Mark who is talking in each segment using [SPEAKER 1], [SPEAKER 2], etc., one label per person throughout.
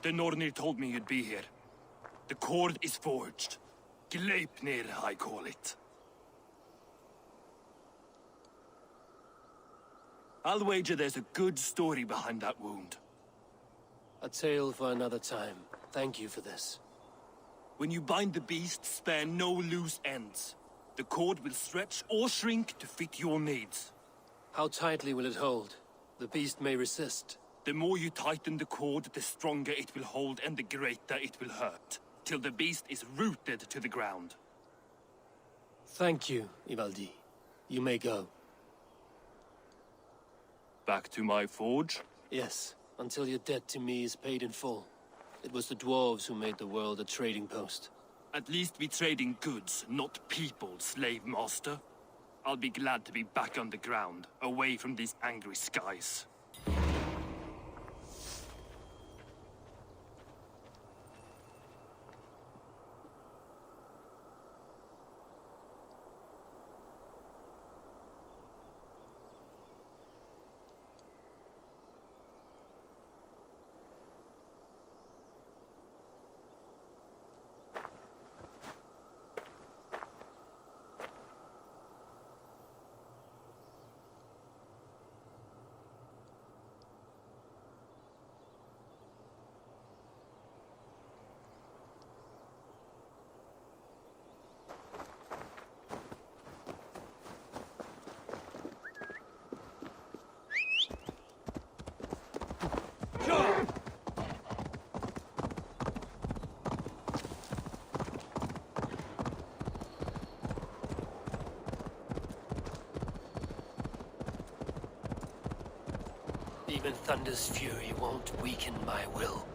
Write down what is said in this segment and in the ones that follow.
[SPEAKER 1] The Nornir told me you'd be here. The cord is forged. Gleipnir, I call it. I'll wager there's a good story behind that wound.
[SPEAKER 2] A tale for another time. Thank you for this.
[SPEAKER 1] When you bind the beast, spare no loose ends. The cord will stretch or shrink to fit your needs.
[SPEAKER 2] How tightly will it hold? The beast may resist.
[SPEAKER 1] The more you tighten the cord, the stronger it will hold and the greater it will hurt, till the beast is rooted to the ground.
[SPEAKER 2] Thank you, Ivaldi. You may go.
[SPEAKER 1] Back to my forge?
[SPEAKER 2] Yes, until your debt to me is paid in full. It was the dwarves who made the world a trading post.
[SPEAKER 1] At least we trade in goods, not people, slave master. I'll be glad to be back on the ground, away from these angry skies.
[SPEAKER 2] Even Thunder's fury won't weaken my will.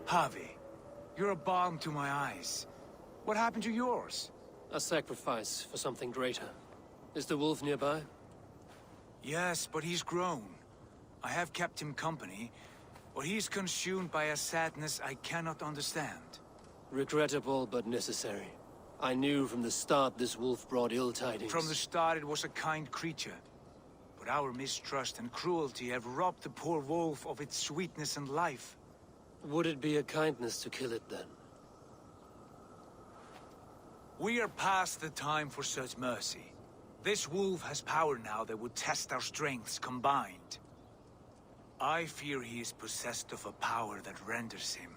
[SPEAKER 3] Harvey, you're a balm to my eyes. What happened to yours?
[SPEAKER 2] A sacrifice for something greater. Is the wolf nearby?
[SPEAKER 3] Yes, but he's grown. I have kept him company, but he's consumed by a sadness I cannot understand.
[SPEAKER 2] Regrettable, but necessary. I knew from the start this wolf brought ill tidings.
[SPEAKER 3] From the start it was a kind creature. But our mistrust and cruelty have robbed the poor wolf of its sweetness and life.
[SPEAKER 2] Would it be a kindness to kill it, then?
[SPEAKER 3] We are past the time for such mercy. This wolf has power now that would test our strengths combined. I fear he is possessed of a power that renders him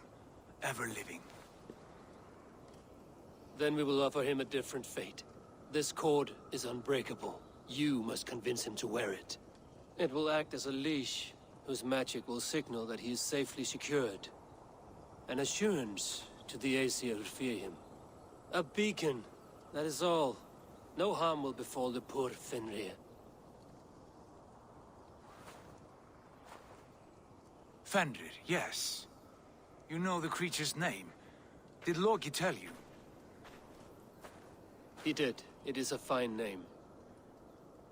[SPEAKER 3] ever-living.
[SPEAKER 2] Then we will offer him a different fate. This cord is unbreakable. You must convince him to wear it. It will act as a leash, whose magic will signal that he is safely secured. An assurance to the Aesir who fear him. A beacon, that is all. No harm will befall the poor Fenrir.
[SPEAKER 3] Fenrir, yes. You know the creature's name. Did Loki tell you?
[SPEAKER 2] He did. It is a fine name.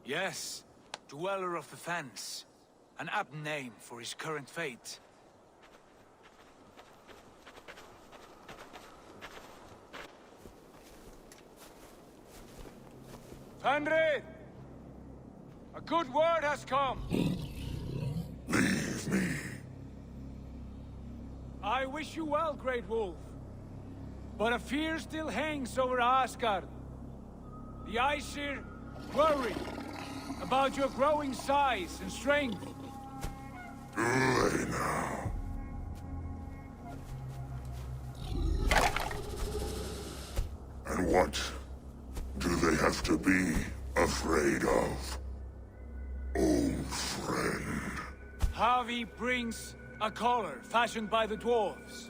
[SPEAKER 3] Yes. Dweller of the Fens. An apt name for his current fate. Fenrir! A good word has come!
[SPEAKER 4] Leave me.
[SPEAKER 3] I wish you well, Great Wolf. But a fear still hangs over Asgard. The Aesir worry about your growing size and strength.
[SPEAKER 4] Do they now? And what do they have to be afraid of? Old friend.
[SPEAKER 3] Havi brings a collar fashioned by the dwarves.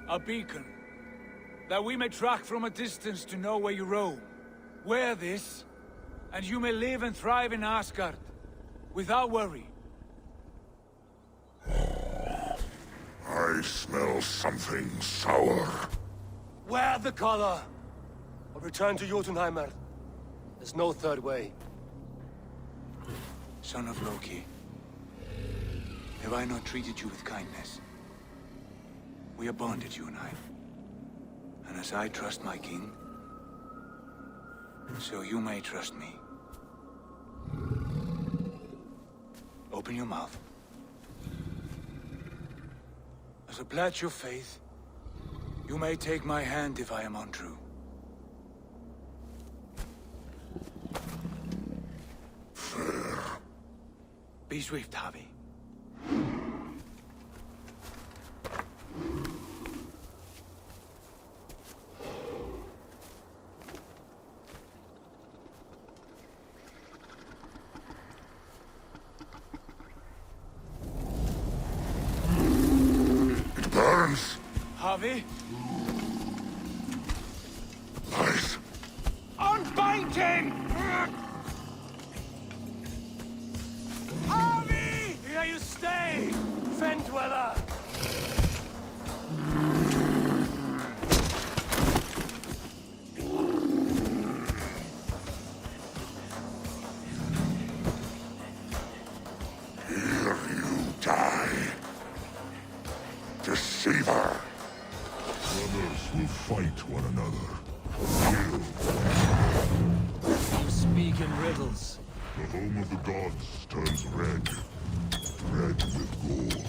[SPEAKER 3] A beacon, that we may track from a distance to know where you roam. Wear this, and you may live and thrive in Asgard, without worry.
[SPEAKER 4] I smell something sour.
[SPEAKER 2] Wear the collar! Or return to Jotunheim. There's no third way.
[SPEAKER 3] Son of Loki, have I not treated you with kindness? We are bonded, you and I. And as I trust my king, so you may trust me. Open your mouth. As a pledge of faith, you may take my hand if I am untrue.
[SPEAKER 4] Fair.
[SPEAKER 3] Be swift, Havi.
[SPEAKER 4] It burns.
[SPEAKER 3] Havi,
[SPEAKER 4] Lies.
[SPEAKER 3] unbind him! Havi!
[SPEAKER 2] Here you stay, Fen Dweller!
[SPEAKER 4] Here you die. Deceiver. Brothers will fight one another.
[SPEAKER 2] You speak in riddles.
[SPEAKER 4] The home of the gods turns red. Red with gore.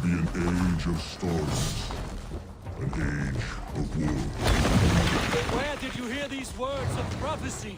[SPEAKER 4] be an age of storms. An age of war.
[SPEAKER 2] Where did you hear these words of prophecy?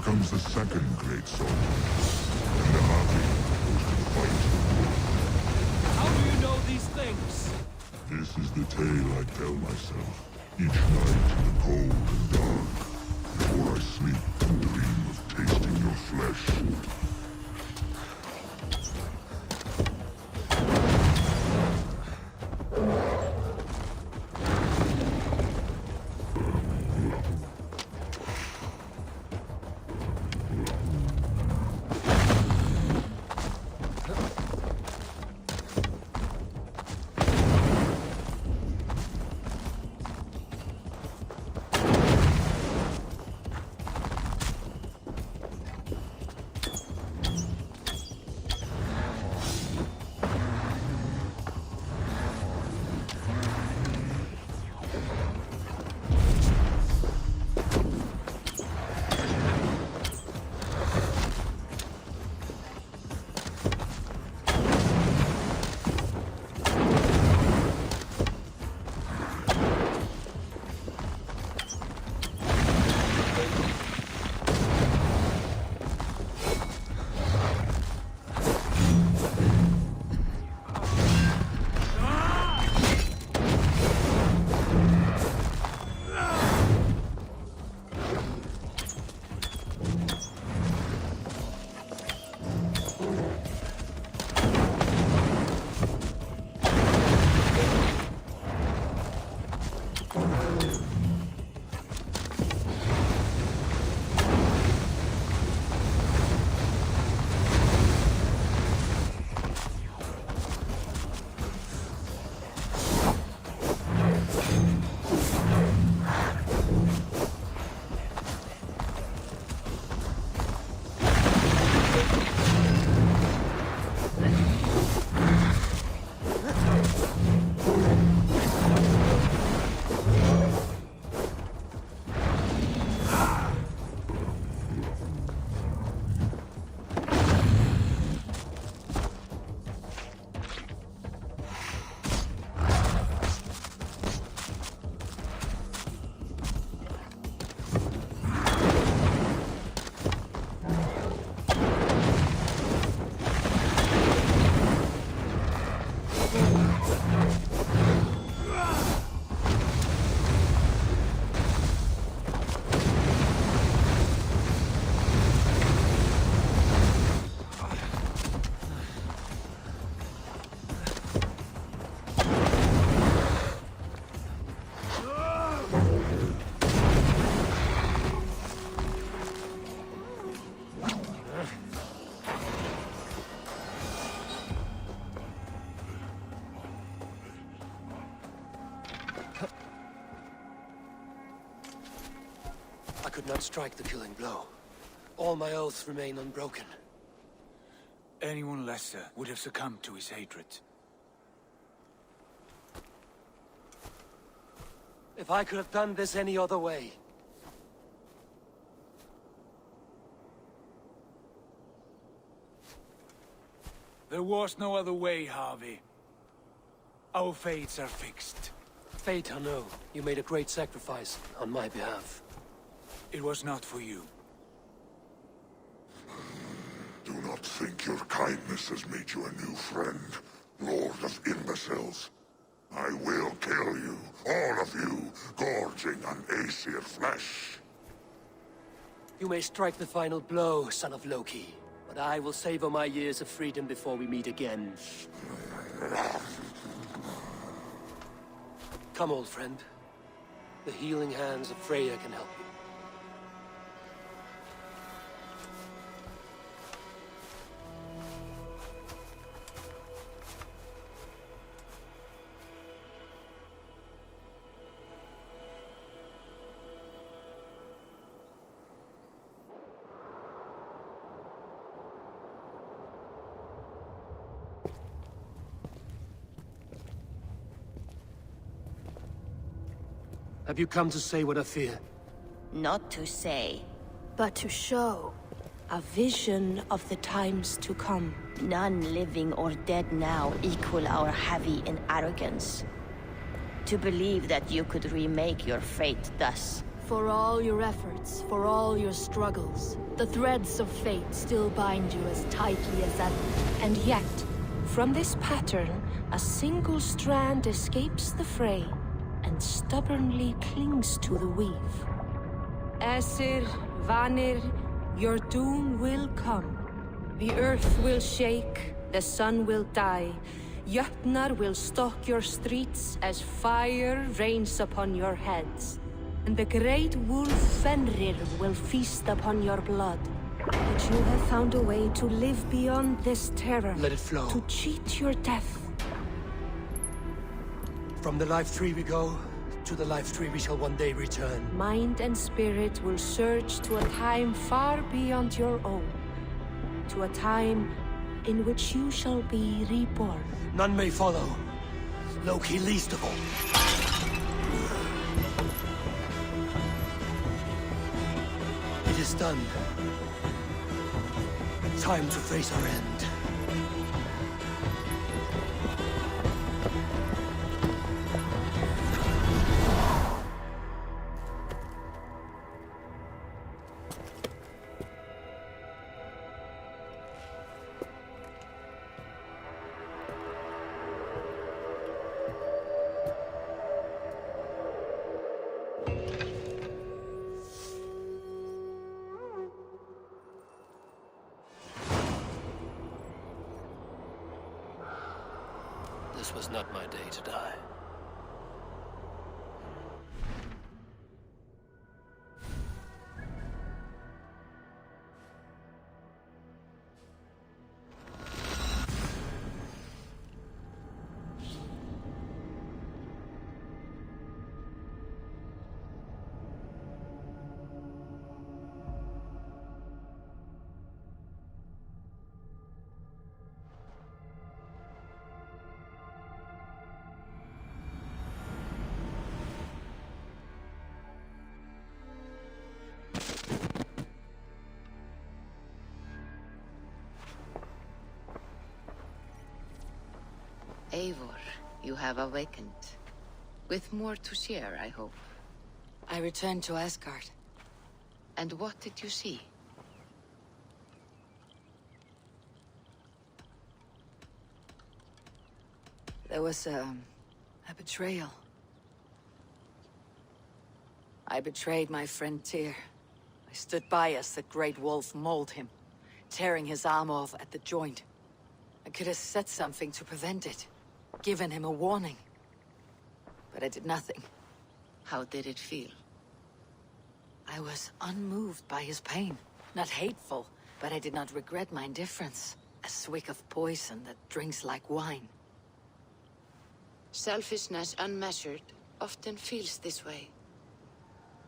[SPEAKER 4] Comes the second great song. And the happy goes to fight.
[SPEAKER 2] How do you know these things?
[SPEAKER 4] This is the tale I tell myself. Each night in the cold and dark. Before I sleep and dream of tasting your flesh.
[SPEAKER 2] not strike the killing blow. All my oaths remain unbroken.
[SPEAKER 3] Anyone lesser would have succumbed to his hatred.
[SPEAKER 2] If I could have done this any other way...
[SPEAKER 3] There was no other way, Harvey. Our fates are fixed.
[SPEAKER 2] Fate, I know. You made a great sacrifice on my behalf.
[SPEAKER 3] It was not for you.
[SPEAKER 4] Do not think your kindness has made you a new friend, Lord of Imbeciles. I will kill you, all of you, gorging on Aesir flesh.
[SPEAKER 2] You may strike the final blow, son of Loki, but I will savor my years of freedom before we meet again. Come, old friend. The healing hands of Freya can help you. Have you come to say what I fear?
[SPEAKER 5] Not to say.
[SPEAKER 6] But to show. A vision of the times to come.
[SPEAKER 5] None living or dead now equal our heavy in arrogance. To believe that you could remake your fate thus.
[SPEAKER 6] For all your efforts, for all your struggles, the threads of fate still bind you as tightly as ever.
[SPEAKER 7] And yet, from this pattern, a single strand escapes the fray and stubbornly clings to the weave. Aesir, Vanir, your doom will come. The earth will shake, the sun will die. Jötnar will stalk your streets as fire rains upon your heads. And the great wolf Fenrir will feast upon your blood. But you have found a way to live beyond this terror.
[SPEAKER 2] Let it flow.
[SPEAKER 7] To cheat your death.
[SPEAKER 2] From the life tree we go, to the life tree we shall one day return.
[SPEAKER 7] Mind and spirit will surge to a time far beyond your own. To a time in which you shall be reborn.
[SPEAKER 2] None may follow. Loki least of all. It is done. Time to face our end. This was not my day to die.
[SPEAKER 5] Eivor, you have awakened. With more to share, I hope.
[SPEAKER 8] I returned to Asgard.
[SPEAKER 5] And what did you see?
[SPEAKER 8] There was a betrayal. I betrayed my friend Tyr. I stood by as the great wolf mauled him, tearing his arm off at the joint. I could have said something to prevent it, given him a warning. But I did nothing.
[SPEAKER 5] How did it feel?
[SPEAKER 8] I was unmoved by his pain. Not hateful, but I did not regret my indifference. A swig of poison that drinks like wine.
[SPEAKER 5] Selfishness unmeasured often feels this way.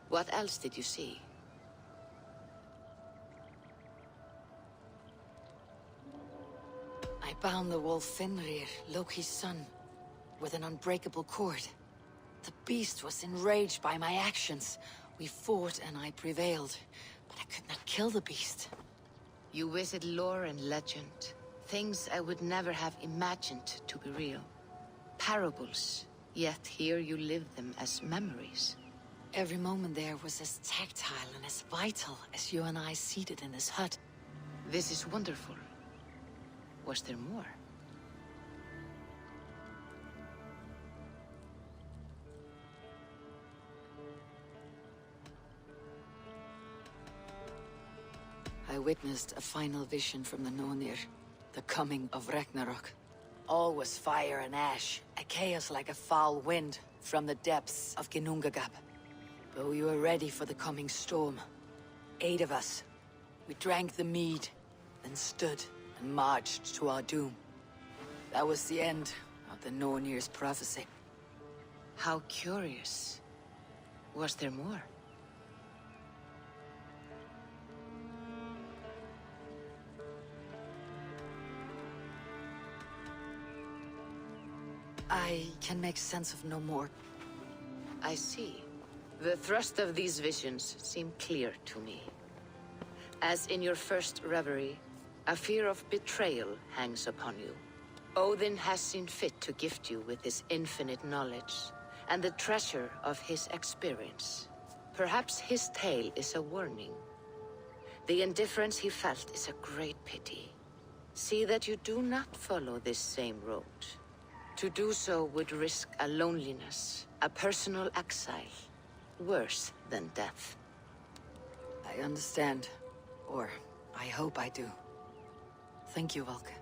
[SPEAKER 5] What else did you see?
[SPEAKER 8] bound the wolf Fenrir, Loki's son, with an unbreakable cord. The beast was enraged by my actions. We fought and I prevailed, but I could not kill the beast.
[SPEAKER 5] You visit lore and legend. Things I would never have imagined to be real. Parables, yet here you live them as memories.
[SPEAKER 8] Every moment there was as tactile and as vital as you and I seated in this hut.
[SPEAKER 5] This is wonderful. Was there more?
[SPEAKER 8] I witnessed a final vision from the Nornir, the coming of Ragnarok. All was fire and ash, a chaos like a foul wind from the depths of Ginnungagap. But we were ready for the coming storm. 8 of us. We drank the mead, then stood and marched to our doom. That was the end of the Nornir's prophecy.
[SPEAKER 5] How curious. Was there more?
[SPEAKER 8] I can make sense of no more.
[SPEAKER 5] I see. The thrust of these visions seem clear to me. As in your first reverie, a fear of betrayal hangs upon you. Odin has seen fit to gift you with his infinite knowledge, and the treasure of his experience. Perhaps his tale is a warning. The indifference he felt is a great pity. See that you do not follow this same road. To do so would risk a loneliness, a personal exile, worse than death.
[SPEAKER 8] I understand. Or, I hope I do. Thank you, Valka.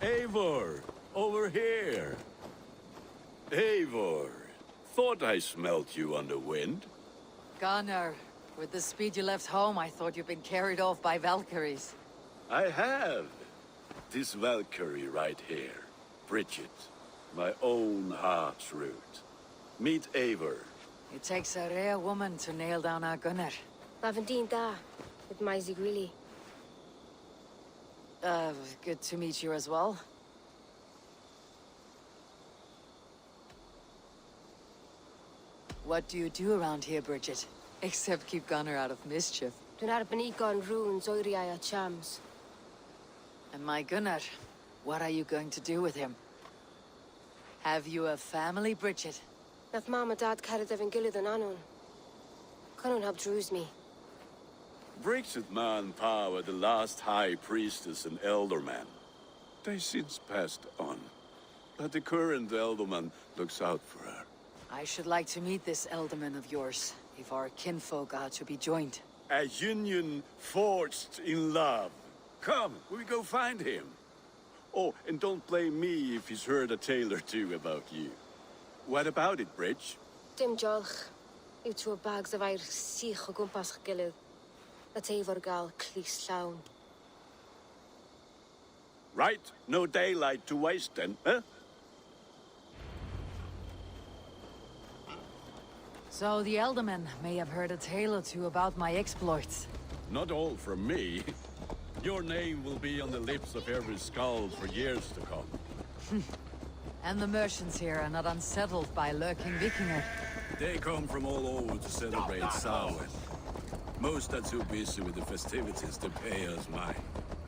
[SPEAKER 9] Eivor! Over here! Eivor! Thought I smelt you on the wind.
[SPEAKER 8] Gunnar, with the speed you left home, I thought you'd been carried off by Valkyries.
[SPEAKER 9] I have. This Valkyrie right here. Bridget. My own heart's root. Meet Eivor.
[SPEAKER 8] It takes a rare woman to nail down our Gunnar.
[SPEAKER 10] Lavendine da, with Maisie Greeley.
[SPEAKER 8] Good to meet you as well. What do you do around here, Bridget? Except keep Gunnar out of mischief.
[SPEAKER 10] Dwi'n arbenigo yn runes oeriau a chams.
[SPEAKER 8] And my Gunnar, what are you going to do with him? Have you a family, Bridget?
[SPEAKER 10] Nath mam a dad cared efo'n gilydd yn anon. Con nhw'n help drws me.
[SPEAKER 9] Bridget man power the last high priestess and elderman. They since passed on. But the current elderman looks out for her.
[SPEAKER 8] I should like to meet this elderman of yours, if our kinfolk are to be joined.
[SPEAKER 9] A union forged in love. Come, we go find him. Oh, and don't blame me if he's heard a tale or two about you. What about it, Bridge?
[SPEAKER 10] Dim diolch. Yw tŵ o bags o fair sych o gwmpas ych gilydd. A teifwr gael clis llawn.
[SPEAKER 9] Right, no daylight to waste then, huh?
[SPEAKER 8] So the Elderman may have heard a tale or two about my exploits.
[SPEAKER 9] Not all from me. Your name will be on the lips of every skull for years to come.
[SPEAKER 8] And the merchants here are not unsettled by lurking Vikinger.
[SPEAKER 9] They come from all over to celebrate Samhain. Most are too busy with the festivities to pay us mind.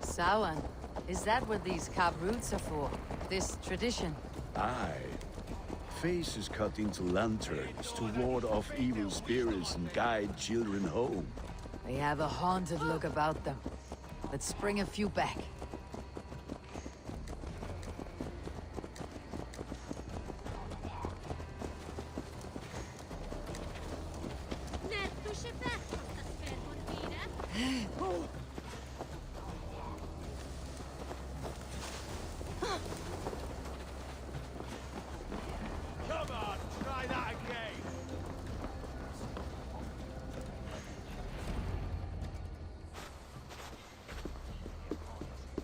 [SPEAKER 8] Samhain? Is that what these carved roots are for? This tradition?
[SPEAKER 9] Aye. Faces cut into lanterns to ward off evil spirits and guide children home.
[SPEAKER 8] They have a haunted look about them. Let's bring a few back.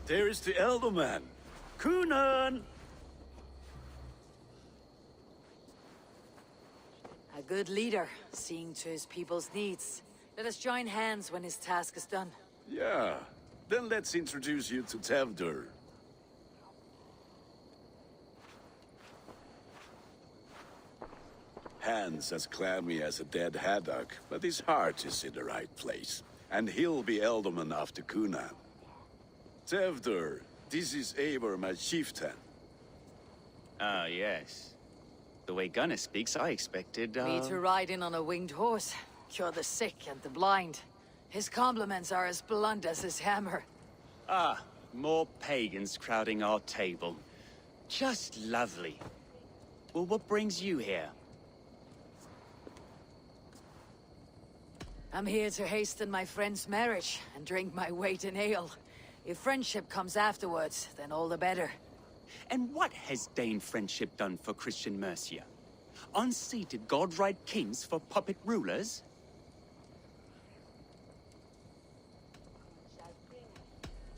[SPEAKER 9] There is the Elderman. Kunan!
[SPEAKER 8] A good leader, seeing to his people's needs. Let us join hands when his task is done.
[SPEAKER 9] Yeah. Then let's introduce you to Tevdur. Hands as clammy as a dead haddock, but his heart is in the right place. And he'll be Ealdorman after Kuna. Tevdur, this is Eivor, my chieftain.
[SPEAKER 11] Ah, yes. The way Gunnar speaks, I expected,
[SPEAKER 8] Me to ride in on a winged horse, cure the sick and the blind. His compliments are as blunt as his hammer.
[SPEAKER 11] Ah, more pagans crowding our table. Just lovely. Well, what brings you here?
[SPEAKER 8] I'm here to hasten my friend's marriage and drink my weight in ale. If friendship comes afterwards, then all the better.
[SPEAKER 11] And what has Dane friendship done for Christian Mercia? Unseated god-right kings for puppet rulers?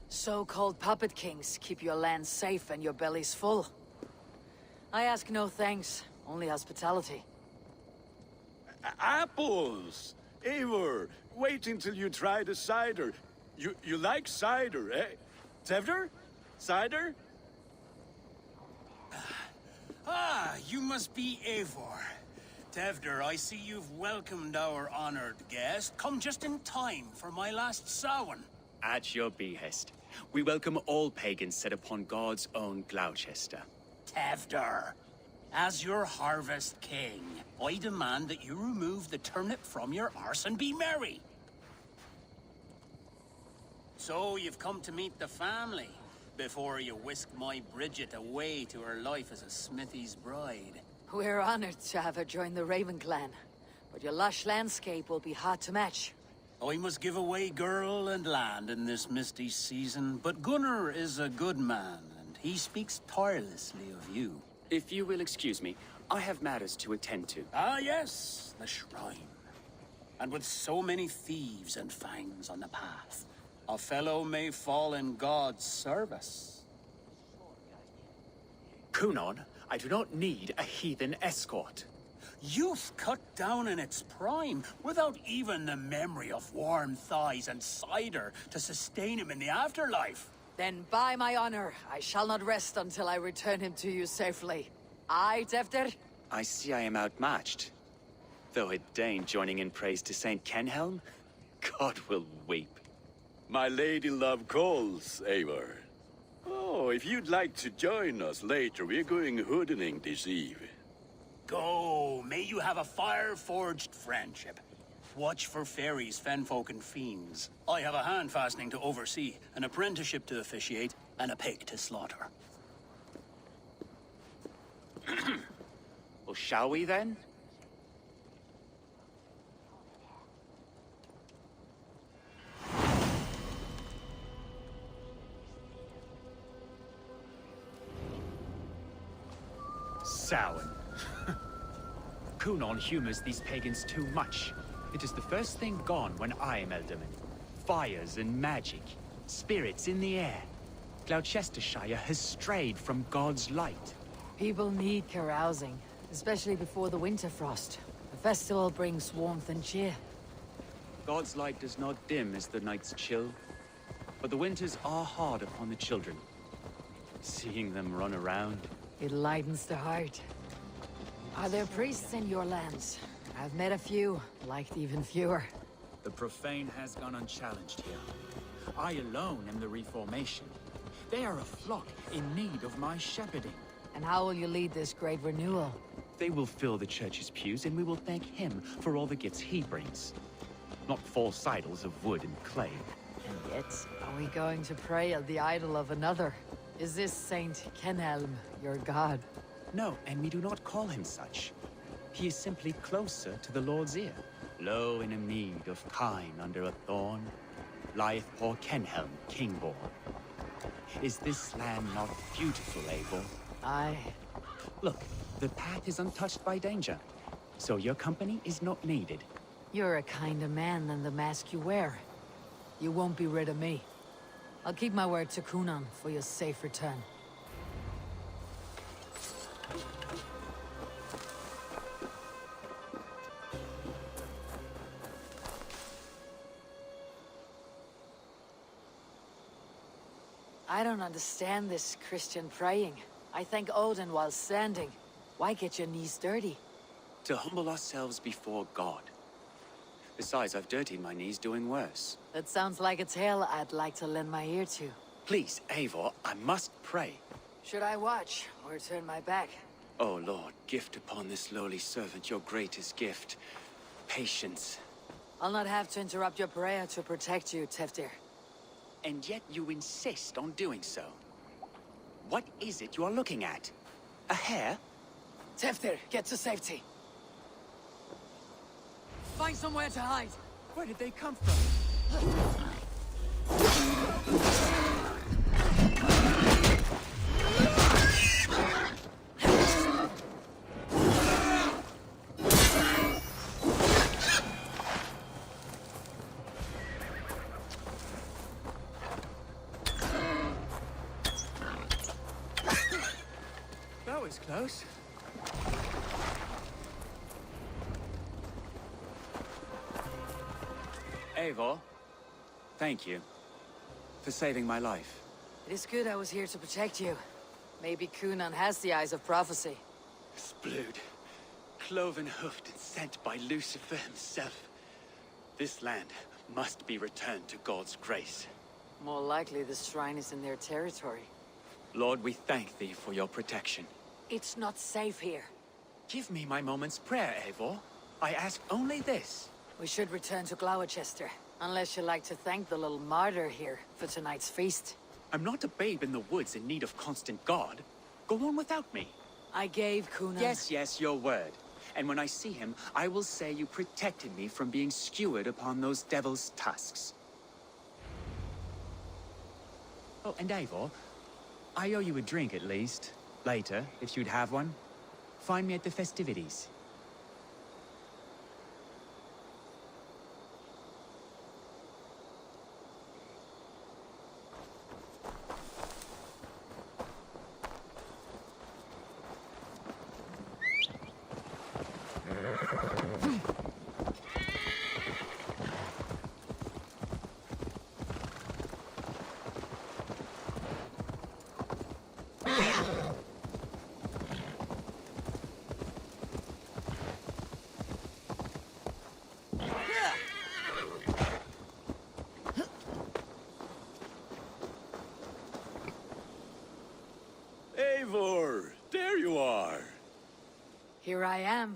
[SPEAKER 8] So-called puppet kings keep your lands safe and your bellies full. I ask no thanks, only hospitality.
[SPEAKER 9] Apples! Eivor, wait until you try the cider. You like cider, eh? Tevdur? Cider?
[SPEAKER 12] Ah, you must be Eivor. Tevdur, I see you've welcomed our honored guest. Come just in time for my last Samhain.
[SPEAKER 11] At your behest. We welcome all pagans set upon God's own Gloucester.
[SPEAKER 12] Tevdur, as your harvest king, I demand that you remove the turnip from your arse and be merry. So you've come to meet the family, before you whisk my Bridget away to her life as a smithy's bride.
[SPEAKER 8] We're honored to have her join the Raven clan, but your lush landscape will be hard to match.
[SPEAKER 12] I must give away girl and land in this misty season, but Gunnar is a good man, and he speaks tirelessly of you.
[SPEAKER 11] If you will excuse me, I have matters to attend to.
[SPEAKER 12] Ah yes, the shrine. And with so many thieves and fangs on the path, a fellow may fall in God's service.
[SPEAKER 11] Kunon, I do not need a heathen escort.
[SPEAKER 12] Youth cut down in its prime, without even the memory of warm thighs and cider to sustain him in the afterlife.
[SPEAKER 8] Then by my honor, I shall not rest until I return him to you safely. Aye, Tevdur?
[SPEAKER 11] I see I am outmatched. Though a Dane joining in praise to Saint Kenhelm, God will weep.
[SPEAKER 9] My lady love calls, Eivor. Oh, if you'd like to join us later, we're going hoodening this eve.
[SPEAKER 12] Go, may you have a fire-forged friendship. Watch for fairies, fenfolk, and fiends. I have a hand fastening to oversee, an apprenticeship to officiate, and a pig to slaughter.
[SPEAKER 11] Well, shall we then?
[SPEAKER 13] Samhain. Kunon humors these pagans too much. It is the first thing gone when I am Ealdorman. Fires and magic, spirits in the air. Gloucestershire has strayed from God's light.
[SPEAKER 8] People need carousing, especially before the winter frost. The festival brings warmth and cheer.
[SPEAKER 11] God's light does not dim as the nights chill, but the winters are hard upon the children. Seeing them run around...
[SPEAKER 8] It lightens the heart. Are there priests in your lands? I've met a few, liked even fewer.
[SPEAKER 13] The profane has gone unchallenged here. I alone am the Reformation. They are a flock in need of my shepherding.
[SPEAKER 8] And how will you lead this great renewal?
[SPEAKER 13] They will fill the church's pews, and we will thank him for all the gifts he brings. Not false idols of wood and clay.
[SPEAKER 8] And yet, are we going to pray at the idol of another? Is this Saint Kenhelm your god?
[SPEAKER 13] No, and we do not call him such. He is simply closer to the Lord's ear. Low in a mead of kine under a thorn, lieth poor Kenhelm, king-born. Is this land not beautiful, Eivor?
[SPEAKER 8] Aye.
[SPEAKER 13] Look, the path is untouched by danger, so your company is not needed.
[SPEAKER 8] You're a kinder man than the mask you wear. You won't be rid of me. I'll keep my word to Kunon for your safe return. I don't understand this Christian praying. I thank Odin while standing. Why get your knees dirty?
[SPEAKER 13] To humble ourselves before God. Besides, I've dirtied my knees doing worse.
[SPEAKER 8] That sounds like a tale I'd like to lend my ear to.
[SPEAKER 13] Please, Eivor, I must pray.
[SPEAKER 8] Should I watch, or turn my back?
[SPEAKER 13] Oh Lord, gift upon this lowly servant your greatest gift. Patience.
[SPEAKER 8] I'll not have to interrupt your prayer to protect you, Teftir.
[SPEAKER 13] And yet you insist on doing so. What is it you are looking at? A hare?
[SPEAKER 8] Teftir, get to safety. Find somewhere to hide.
[SPEAKER 13] Where did they come from?
[SPEAKER 11] That was close.
[SPEAKER 13] Eivor, thank you for saving my life.
[SPEAKER 8] It is good I was here to protect you. Maybe Kunan has the eyes of prophecy.
[SPEAKER 13] Splood, cloven-hoofed and sent by Lucifer himself. This land must be returned to God's grace.
[SPEAKER 8] More likely the shrine is in their territory.
[SPEAKER 13] Lord, we thank thee for your protection.
[SPEAKER 8] It's not safe here.
[SPEAKER 13] Give me my moment's prayer, Eivor. I ask only this.
[SPEAKER 8] We should return to Glowecester, unless you'd like to thank the little martyr here for tonight's feast.
[SPEAKER 13] I'm not a babe in the woods in need of constant guard. Go on without me.
[SPEAKER 8] I gave Kunan...
[SPEAKER 13] Yes, your word. And when I see him, I will say you protected me from being skewered upon those devil's tusks. Oh, and Eivor, I owe you a drink at least. Later, if you'd have one. Find me at the festivities.
[SPEAKER 9] Eivor, there you are.
[SPEAKER 8] Here I am.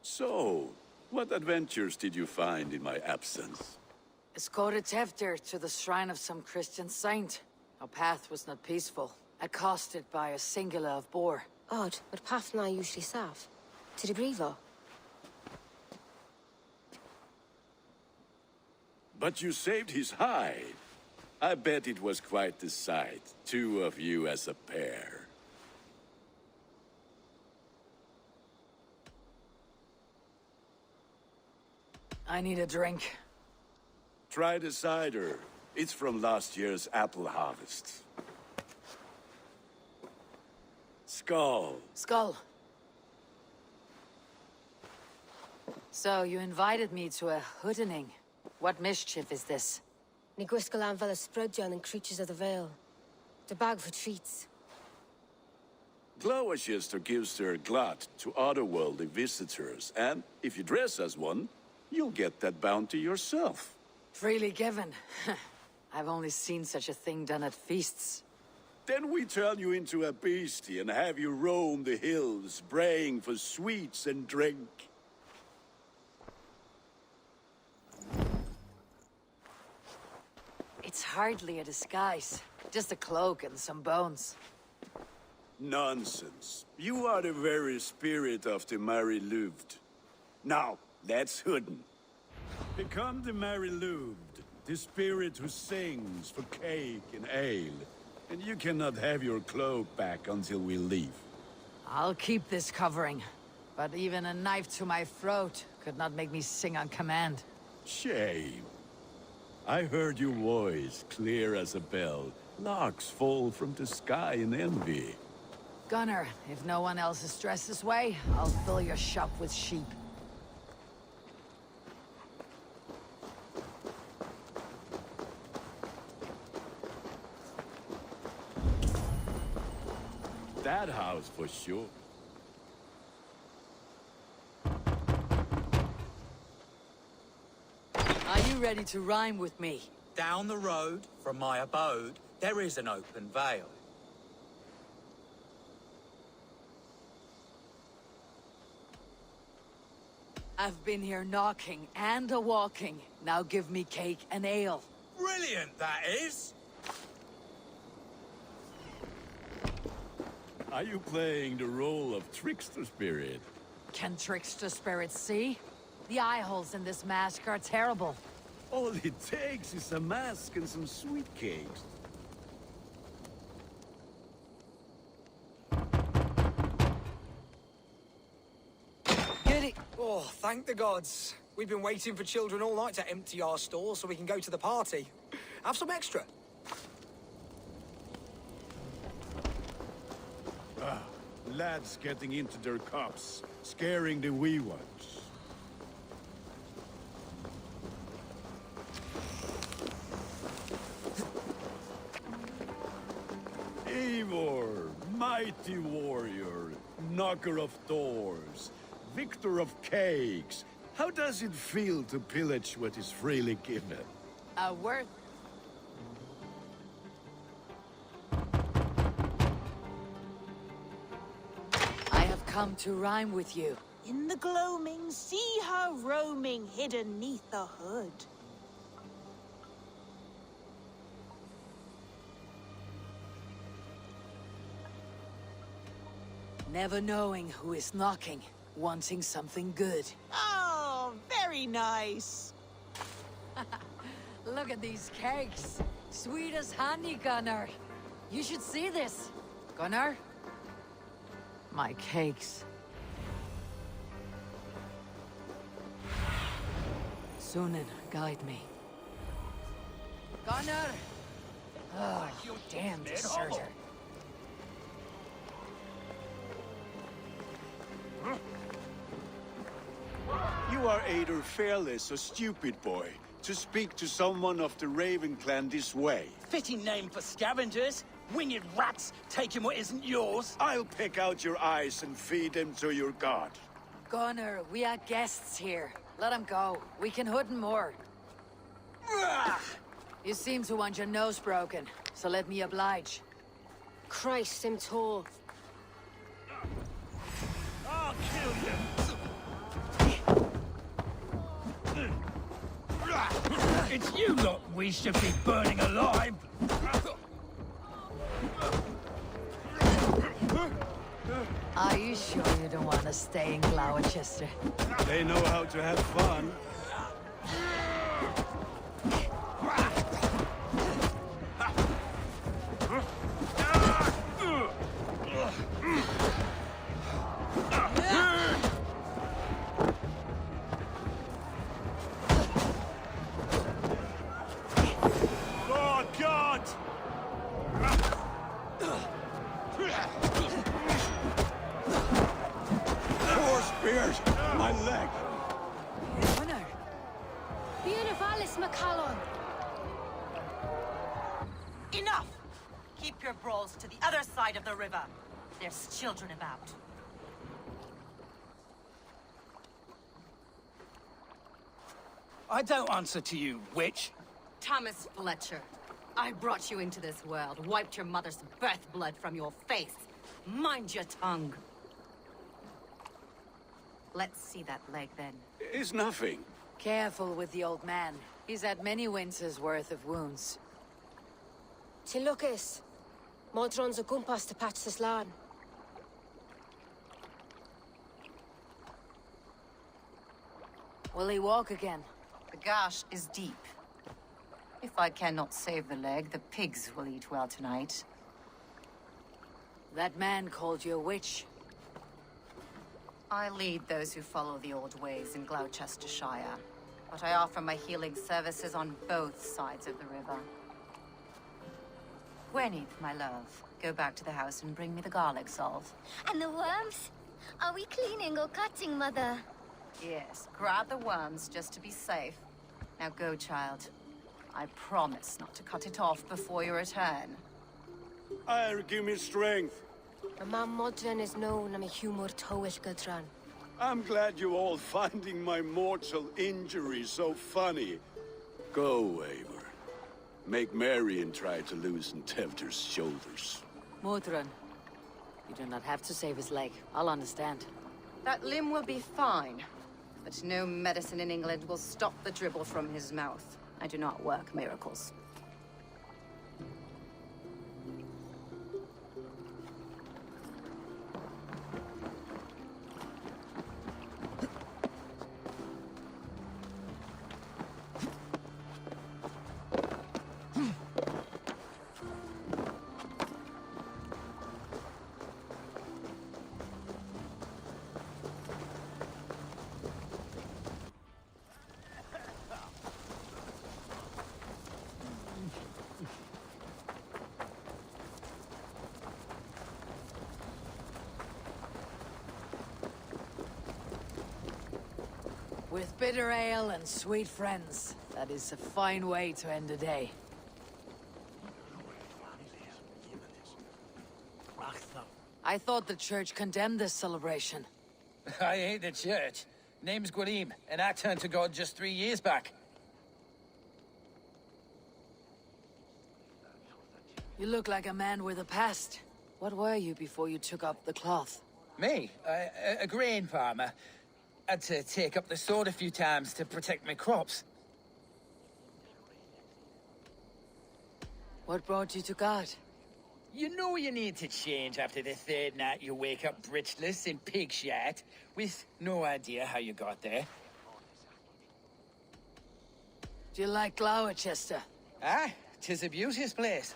[SPEAKER 9] So, what adventures did you find in my absence?
[SPEAKER 8] Escorted Teftir to the shrine of some Christian saint. Our path was not peaceful. Accosted by a singular of boar.
[SPEAKER 10] Odd, but path na usually safe. To the brifo.
[SPEAKER 9] But you saved his hide. I bet it was quite the sight, two of you as a pair.
[SPEAKER 8] I need a drink.
[SPEAKER 9] Try the cider. It's from last year's apple harvest. Skull.
[SPEAKER 8] Skull. So, you invited me to a hoodening. What mischief is this?
[SPEAKER 10] Ni gwisgo lan fel ysbrydion and creatures of the Vale. The bag for treats.
[SPEAKER 9] Glowecester gives their glut to otherworldly visitors, and if you dress as one, you'll get that bounty yourself.
[SPEAKER 8] Freely given. I've only seen such a thing done at feasts.
[SPEAKER 9] Then we turn you into a beastie and have you roam the hills, braying for sweets and drink.
[SPEAKER 8] It's hardly a disguise. Just a cloak and some bones.
[SPEAKER 9] Nonsense. You are the very spirit of the Mary Louved. Now, that's Hooden. Become the Mary Louved, the spirit who sings for cake and ale. And you cannot have your cloak back until we leave.
[SPEAKER 8] I'll keep this covering. But even a knife to my throat could not make me sing on command.
[SPEAKER 9] Shame. I heard your voice clear as a bell. Larks fall from the sky in envy.
[SPEAKER 8] Gunner, if no one else is dressed this way, I'll fill your shop with sheep.
[SPEAKER 9] house for sure.
[SPEAKER 8] Are you ready to rhyme with me?
[SPEAKER 14] Down the road from my abode, there is an open vale.
[SPEAKER 8] I've been here knocking and a-walking. Now give me cake and ale.
[SPEAKER 14] Brilliant, that is!
[SPEAKER 9] Are you playing the role of trickster spirit?
[SPEAKER 8] Can trickster spirits see? The eye holes in this mask are terrible.
[SPEAKER 9] All it takes is a mask and some sweet cakes.
[SPEAKER 8] Get it!
[SPEAKER 15] Oh, thank the gods. We've been waiting for children all night to empty our stores so we can go to the party. Have some extra.
[SPEAKER 9] Lads getting into their cups, scaring the wee ones. Eivor, mighty warrior, knocker of doors, victor of cakes. How does it feel to pillage what is freely given?
[SPEAKER 8] A word. I have come to rhyme with you.
[SPEAKER 16] In the gloaming, see her roaming hidden neath the hood.
[SPEAKER 8] Never knowing who is knocking, wanting something good.
[SPEAKER 16] Oh, very nice.
[SPEAKER 8] Look at these cakes. Sweet as honey, Gunnar. You should see this. Gunnar? My cakes. Sunan, guide me. Gunnar! Oh, you damn deserter.
[SPEAKER 9] You are either fearless or stupid, boy, to speak to someone of the Raven clan this way.
[SPEAKER 12] Fitting name for scavengers. Winged rats taking what isn't yours.
[SPEAKER 9] I'll pick out your eyes and feed them to your god.
[SPEAKER 8] Gunnar, we are guests here. Let him go. We can hood him more. You seem to want your nose broken, so let me oblige.
[SPEAKER 10] Christ, I'm tall.
[SPEAKER 12] I'll kill you. It's you lot we should be burning alive.
[SPEAKER 8] Are you sure you don't want to stay in Glowecester?
[SPEAKER 9] They know how to have fun. My leg!
[SPEAKER 8] Gunnar!
[SPEAKER 10] Beautifalis Macallon!
[SPEAKER 17] Enough! Keep your brawls to the other side of the river. There's children about.
[SPEAKER 12] I don't answer to you, witch.
[SPEAKER 17] Thomas Fletcher, I brought you into this world, wiped your mother's birth blood from your face. Mind your tongue. Let's see that leg, then.
[SPEAKER 9] It's nothing.
[SPEAKER 8] Careful with the old man. He's had many winters' worth of wounds.
[SPEAKER 10] Til Lucas. Modron's a gumpas to patch this land.
[SPEAKER 8] Will he walk again?
[SPEAKER 17] The gash is deep. If I cannot save the leg, the pigs will eat well tonight.
[SPEAKER 8] That man called you a witch.
[SPEAKER 17] I lead those who follow the old ways in Glowecestrecire, but I offer my healing services on both sides of the river. Gwyneth, my love, go back to the house and bring me the garlic salve.
[SPEAKER 18] And the worms? Are we cleaning or cutting, Mother?
[SPEAKER 17] Yes, grab the worms just to be safe. Now go, child. I promise not to cut it off before your return.
[SPEAKER 9] Give me strength.
[SPEAKER 10] A man modern is known am a humor towish gadran.
[SPEAKER 9] I'm glad you all finding my mortal injury so funny. Go, Eivor. Make merry and try to loosen Tevder's shoulders.
[SPEAKER 8] Modron, you do not have to save his leg. I'll understand.
[SPEAKER 17] That limb will be fine, but no medicine in England will stop the dribble from his mouth. I do not work miracles.
[SPEAKER 8] With bitter ale and sweet friends, that is a fine way to end a day. I thought the church condemned this celebration.
[SPEAKER 19] I hate the church. Name's Gwarim, and I turned to God just 3 years back.
[SPEAKER 8] You look like a man with a past. What were you before you took up the cloth?
[SPEAKER 19] Me? A grain farmer. Had to take up the sword a few times to protect my crops.
[SPEAKER 8] What brought you to God?
[SPEAKER 19] You know you need to change after the third night you wake up britchless in pig shat, with no idea how you got there.
[SPEAKER 8] Do you like Glowecester?
[SPEAKER 19] Ah, 'tis a beauteous place.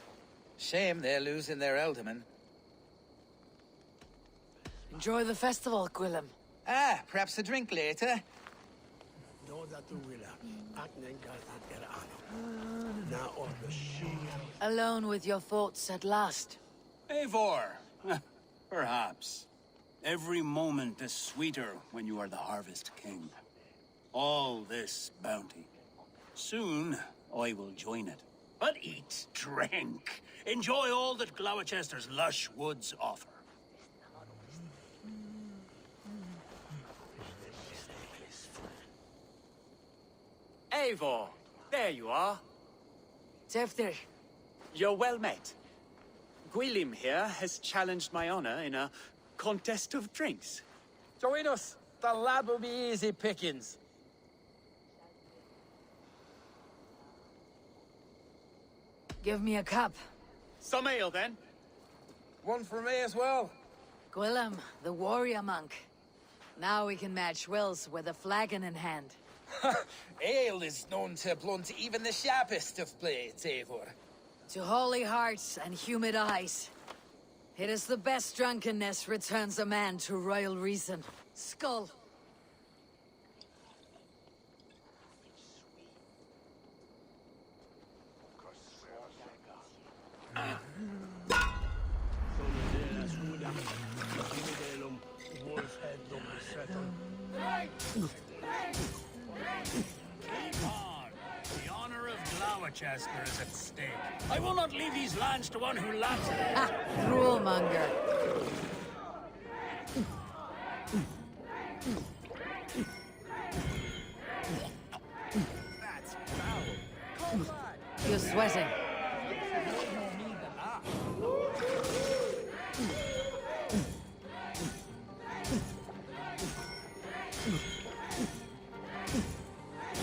[SPEAKER 19] Shame they're losing their alderman.
[SPEAKER 8] Enjoy the festival, Gwillem.
[SPEAKER 19] Ah, perhaps a drink later.
[SPEAKER 8] Alone with your thoughts at last.
[SPEAKER 12] Eivor, perhaps. Every moment is sweeter when you are the Harvest King. All this bounty. Soon, I will join it. But eat, drink, enjoy all that Glowechester's lush woods offer.
[SPEAKER 13] Eivor, there you are.
[SPEAKER 8] Tevder.
[SPEAKER 13] You're well met. Gwilym here has challenged my honor in a contest of drinks.
[SPEAKER 19] Join us. The lad will be easy pickings.
[SPEAKER 8] Give me a cup.
[SPEAKER 13] Some ale, then.
[SPEAKER 19] One for me as well.
[SPEAKER 8] Gwillem, the warrior monk. Now we can match wills with a flagon in hand.
[SPEAKER 19] Ale is known to blunt even the sharpest of blades, Eivor.
[SPEAKER 8] To holy hearts and humid eyes. It is the best drunkenness returns a man to royal reason. Skull.
[SPEAKER 12] Keep on. The honor of Glowechester is at stake. I will not leave these lands to one who laughs at it.
[SPEAKER 8] Droolmonger.
[SPEAKER 19] That's foul. Come on.
[SPEAKER 8] You're sweating.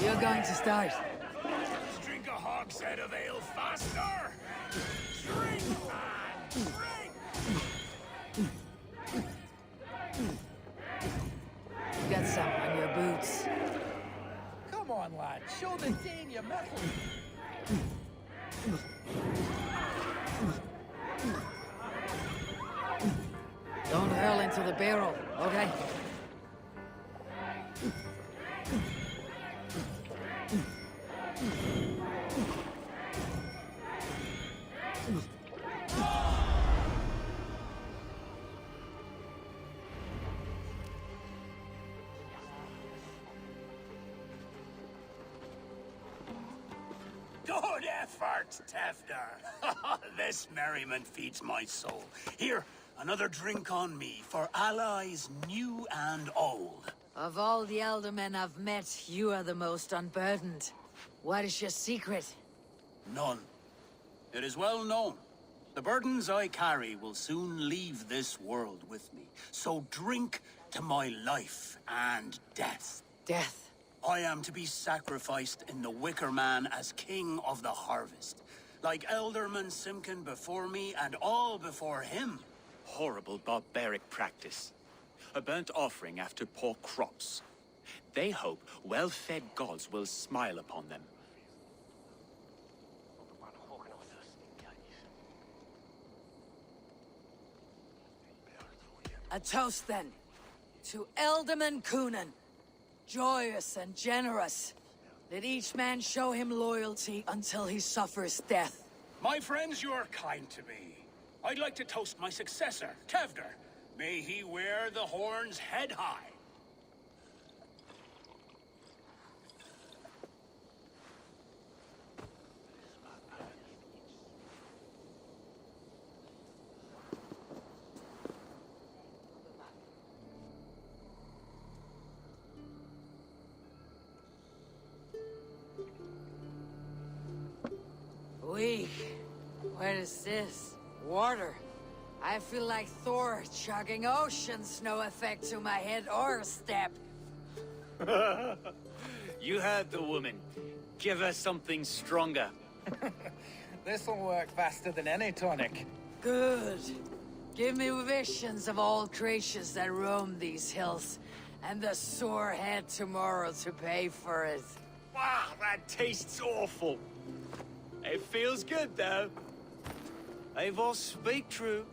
[SPEAKER 8] You're going to start.
[SPEAKER 12] Let's drink a hogshead of ale faster! Drink, man! Drink!
[SPEAKER 8] Get some on your boots.
[SPEAKER 19] Come on, lad. Show the Dane your mettle.
[SPEAKER 8] Don't hurl into the barrel, okay?
[SPEAKER 12] Good effort, Tefder. This merriment feeds my soul. Here, Another drink on me for allies new and old.
[SPEAKER 8] Of all the Eldermen I've met, you are the most unburdened. What is your secret?
[SPEAKER 12] None. It is well known. The burdens I carry will soon leave this world with me. So drink to my life and death.
[SPEAKER 8] Death?
[SPEAKER 12] I am to be sacrificed in the Wicker Man as king of the harvest. Like Elderman Simkin before me and all before him.
[SPEAKER 13] Horrible barbaric practice. A burnt offering after poor crops. They hope well-fed gods will smile upon them.
[SPEAKER 8] A toast, then. To Elderman Coonan. Joyous and generous. Let each man show him loyalty until he suffers death.
[SPEAKER 12] My friends, you are kind to me. I'd like to toast my successor, Tevder. May he wear the horns head high.
[SPEAKER 8] Weak. What is this? Water. I feel like Thor chugging oceans. No effect to my head or step.
[SPEAKER 13] You heard the woman. Give her something stronger.
[SPEAKER 19] This'll work faster than any tonic.
[SPEAKER 8] Good. Give me visions of all creatures that roam these hills, and the sore head tomorrow to pay for it.
[SPEAKER 13] Wow, that tastes awful. It feels good, though. Eivor, speak true.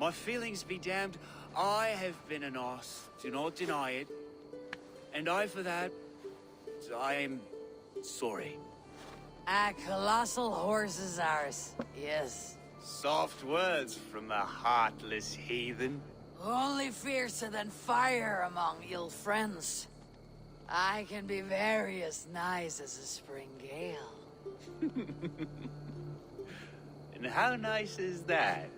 [SPEAKER 13] My feelings be damned. I have been an arse. Do not deny it. And I, for that, I am sorry.
[SPEAKER 8] A colossal horse is ours, yes.
[SPEAKER 13] Soft words from the heartless heathen.
[SPEAKER 8] Only fiercer than fire among ill friends. I can be very as nice as a spring gale.
[SPEAKER 13] And how nice is that?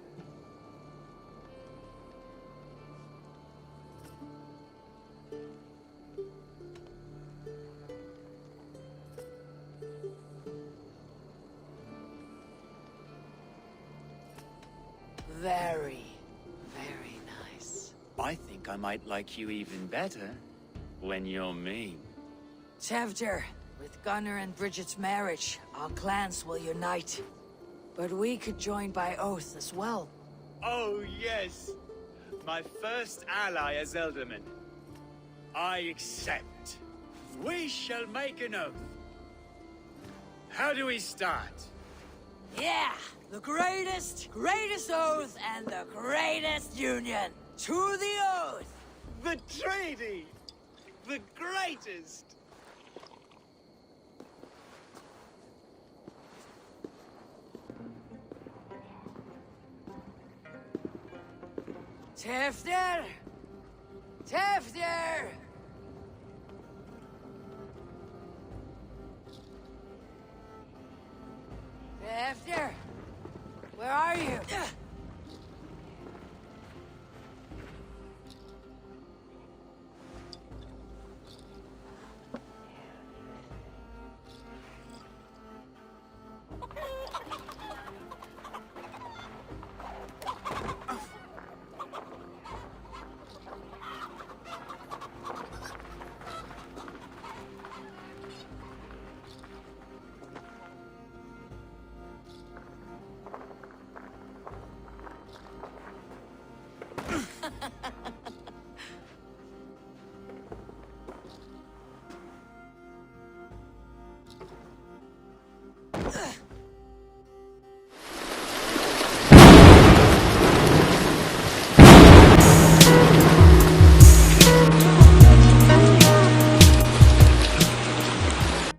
[SPEAKER 8] Very, very nice.
[SPEAKER 13] I think I might like you even better when you're mean.
[SPEAKER 8] Tevder, with Gunnar and Bridget's marriage, our clans will unite. But we could join by oath as well.
[SPEAKER 13] Oh, yes. My first ally as Elderman. I accept. We shall make an oath. How do we start?
[SPEAKER 8] Yeah! The greatest oath and the greatest union! To the oath!
[SPEAKER 13] The treaty! The greatest!
[SPEAKER 8] Tevder! Tevder! Tevder! Where are you? Ugh.